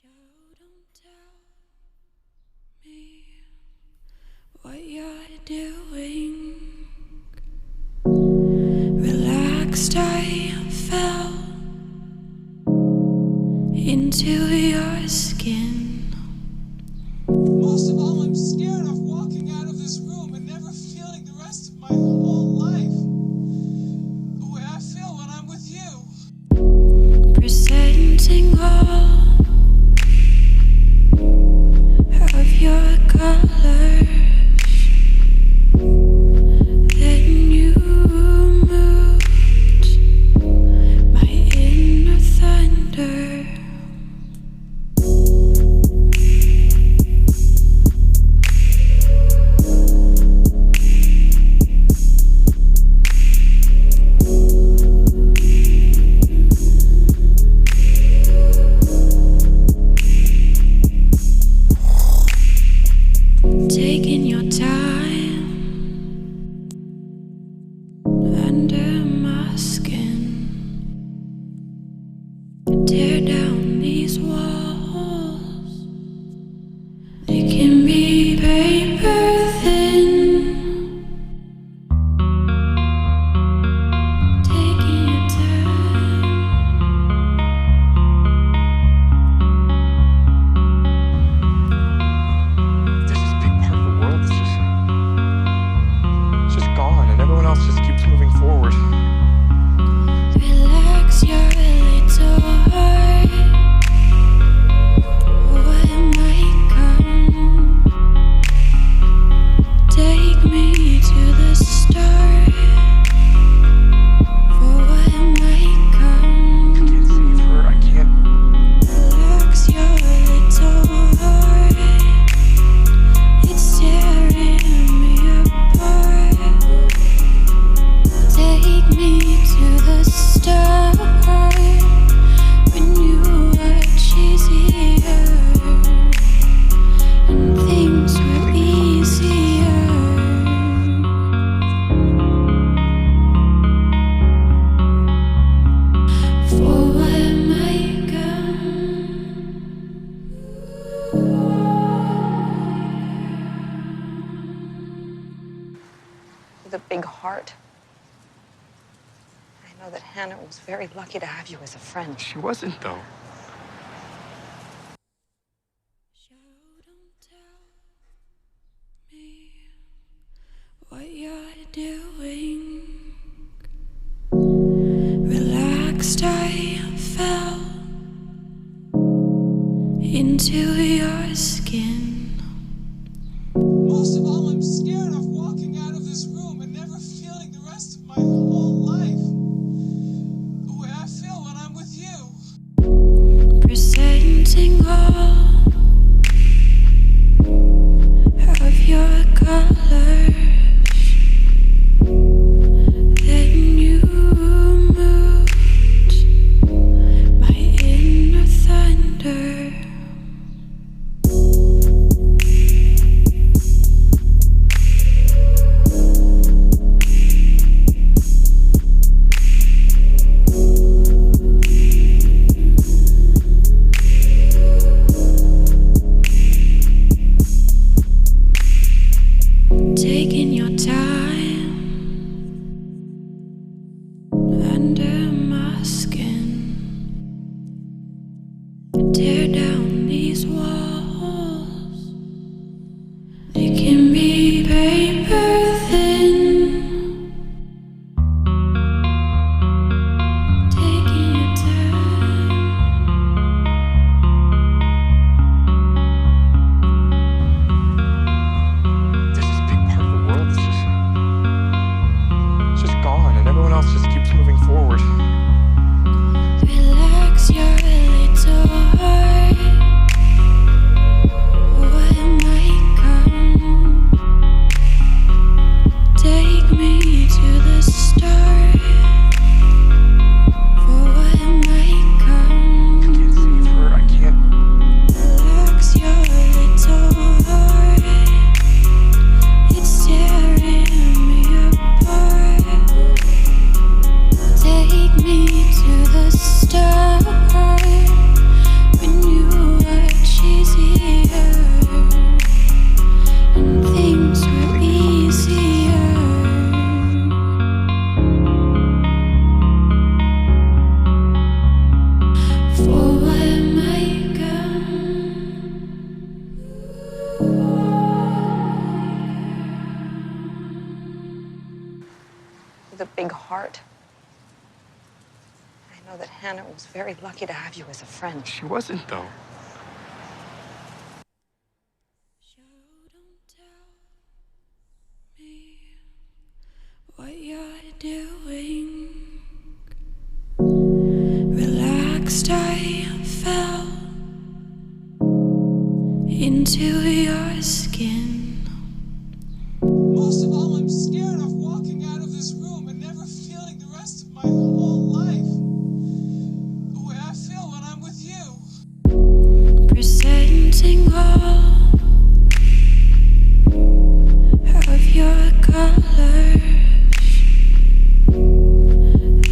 Don't tell me what you're doing. Relaxed, I fell into your skin. Most of all, I'm scared of walking out of this room and never feeling the rest of my whole life the way I feel when I'm with you. Presenting all of your colors, then you moved my inner thunder. Taking your time under my skin. Tear down these walls. They can be paper thin. Taking your time. There's this big part of the world that's just gone, and everyone else just keeps moving forward. Relax your little heart. What might come? Take me to the start. For what might come? I can't save her. I can't. Relax your little heart. It's tearing me apart. Take me to the start when you were cheesier and things were easier. For what might come. With a big heart. I know that Hannah was very lucky to have you as a friend. She wasn't, though. Don't tell me what you're doing. Relaxed, I fell into your skin. Most of all, I'm scared of walking out of this room and never feeling the rest of my whole life the way I feel when I'm with you. Presenting all of your colors, then you moved my inner thunder. Taking your time under my skin. Tear down these walls. They can be paper thin. Taking your time. There's this big part of the world that's just gone, and everyone else just keeps moving forward. Relax your little heart. heart. I know that Hannah was very lucky to have you as a friend. She wasn't, though. Don't tell me what you're doing. Relaxed, I fell into your skin. Most of all, I'm scared of walking out of this room and never feeling the rest of my whole life the way I feel when I'm with you. Presenting all of your colors.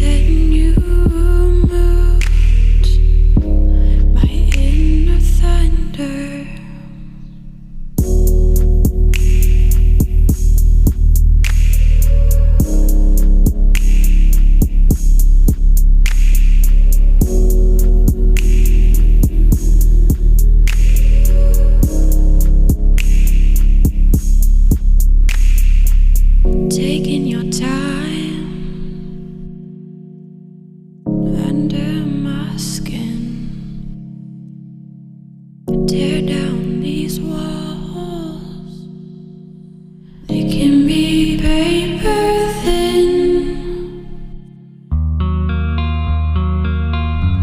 Then you moved my inner thunder. Taking your time under my skin. Tear down these walls. They can be paper thin.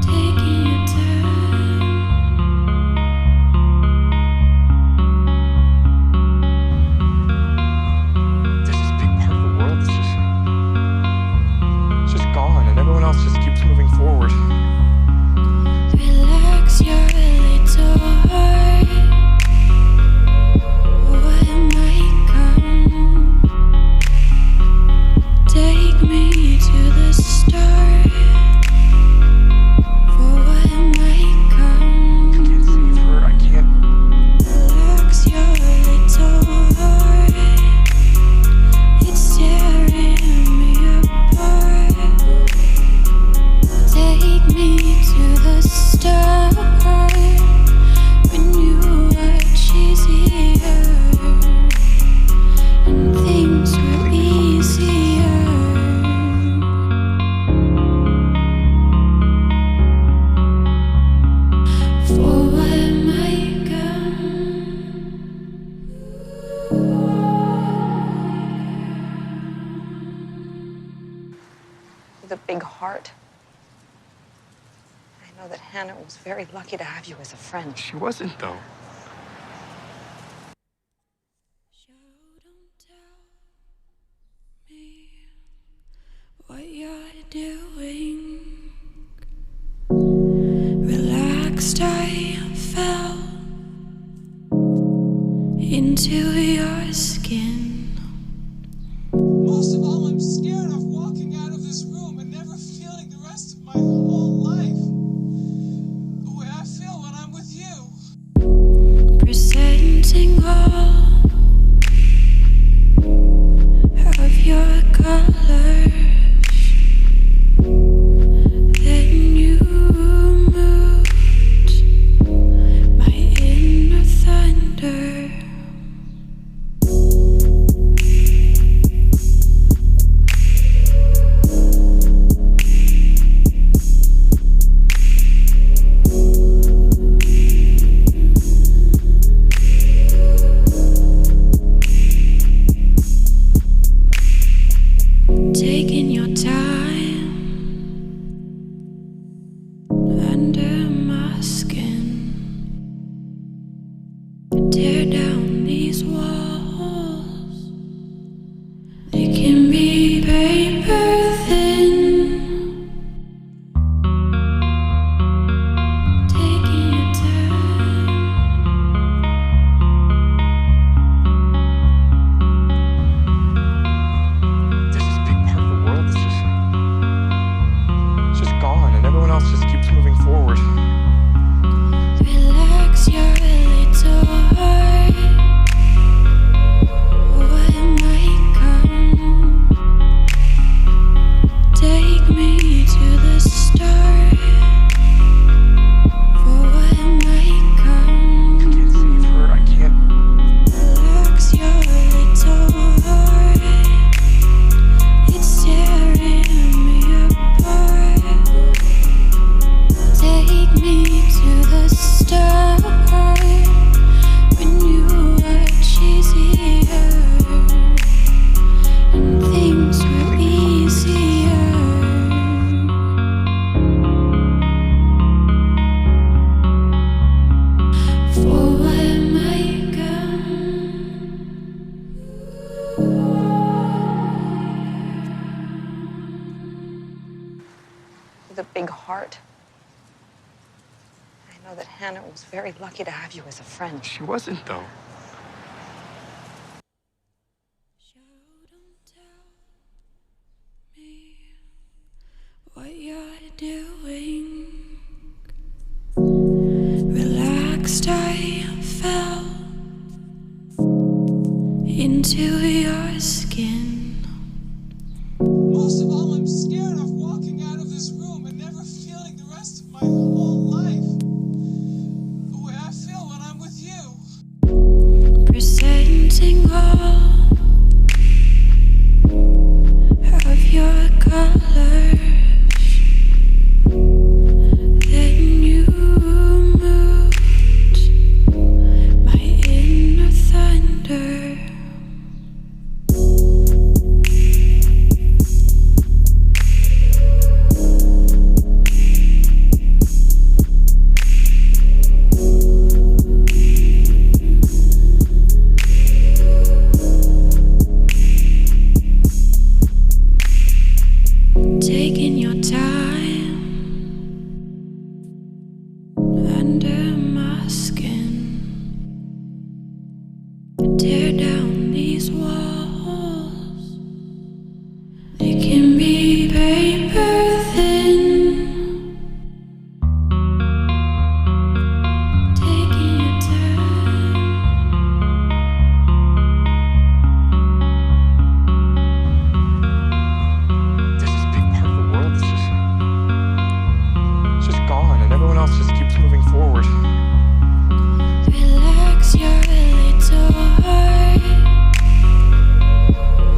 Taking your time. This is a big part of the world. It's just gone, and everyone else just keeps moving forward. Relax your little heart. What might come? Take me to the start. For what might come? I can't save her. I can't. Relax your little heart. It's tearing me apart. Take me to the start when you were cheesier and things were easier. For what might come. With a big heart. I know that Hannah was very lucky to have you as a friend. She wasn't, though. Don't tell me what you're doing. Relaxed, I fell into your skin. Most of all, I'm scared of walking out of this room and never feeling the rest of my whole life the way I feel when I'm with you. Presenting all of your colors. Then you moved my inner thunder. big heart. I know that Hannah was very lucky to have you as a friend. She wasn't, though. So don't tell me what you're doing. Relaxed, I fell into your skin. Most of all, I'm scared of walking out of this room and never feeling the rest of my whole life the way I feel when I'm with you. Presenting all of your colors. Then you moved my inner thunder. Taking your time under my skin. Tear down these walls. They can be paper thin. Taking your time. There's this big part of the world that's just gone, and everyone else just keeps moving forward. Relax your little heart.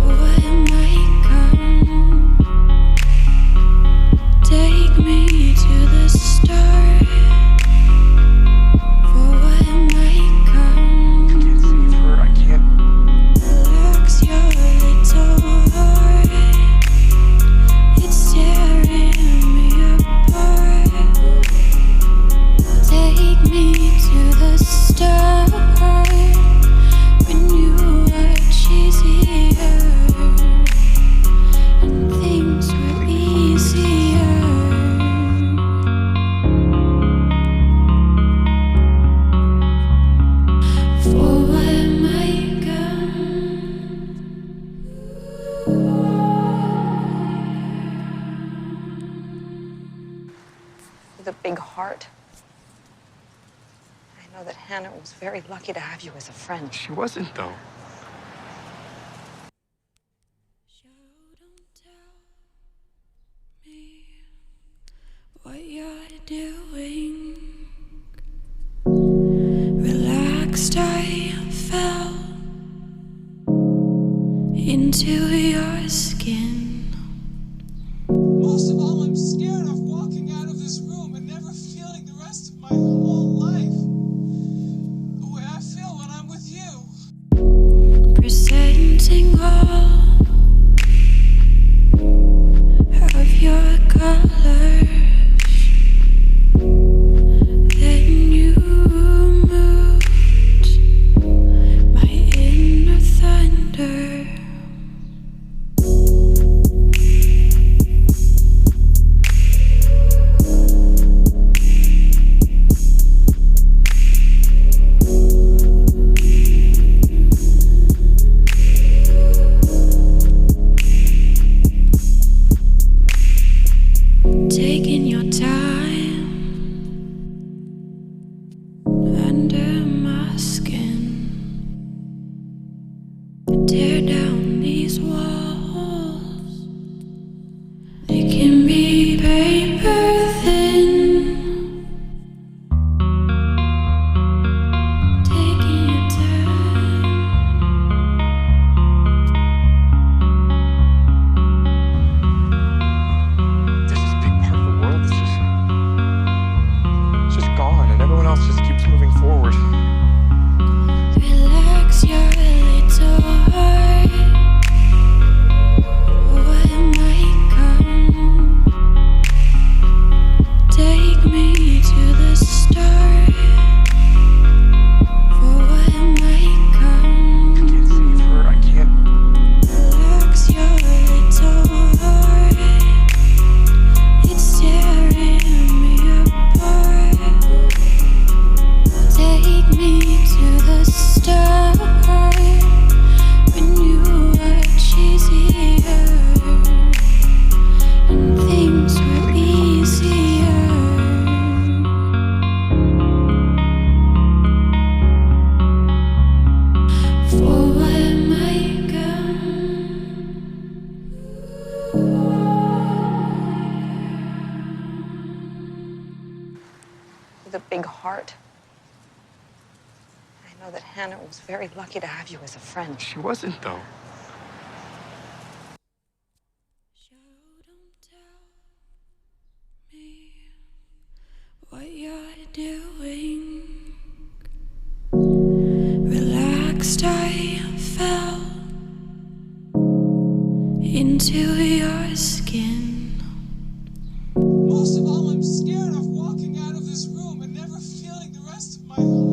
What might come? Take me to the start. For what might I come? can't save her. I can't. Relax your little heart. It's tearing me apart. Take me to the start when you were cheesier and things were easier. For what might come. With a big heart. I know that Hannah was very lucky to have you as a friend. She wasn't, though. So don't tell me what you're doing. Relaxed, I fell into your skin. Most of all, I'm scared of walking out of this room and never feeling the rest of my whole life the way I feel when I'm with you. Presenting all of your colors. Then you moved my inner thunder. big heart. I know that Hannah was very lucky to have you as a friend. She wasn't, though. Don't tell me what you're doing. Relaxed, I fell into your skin. Most of all, I'm scared of walking out of this room and never feeling the rest of my whole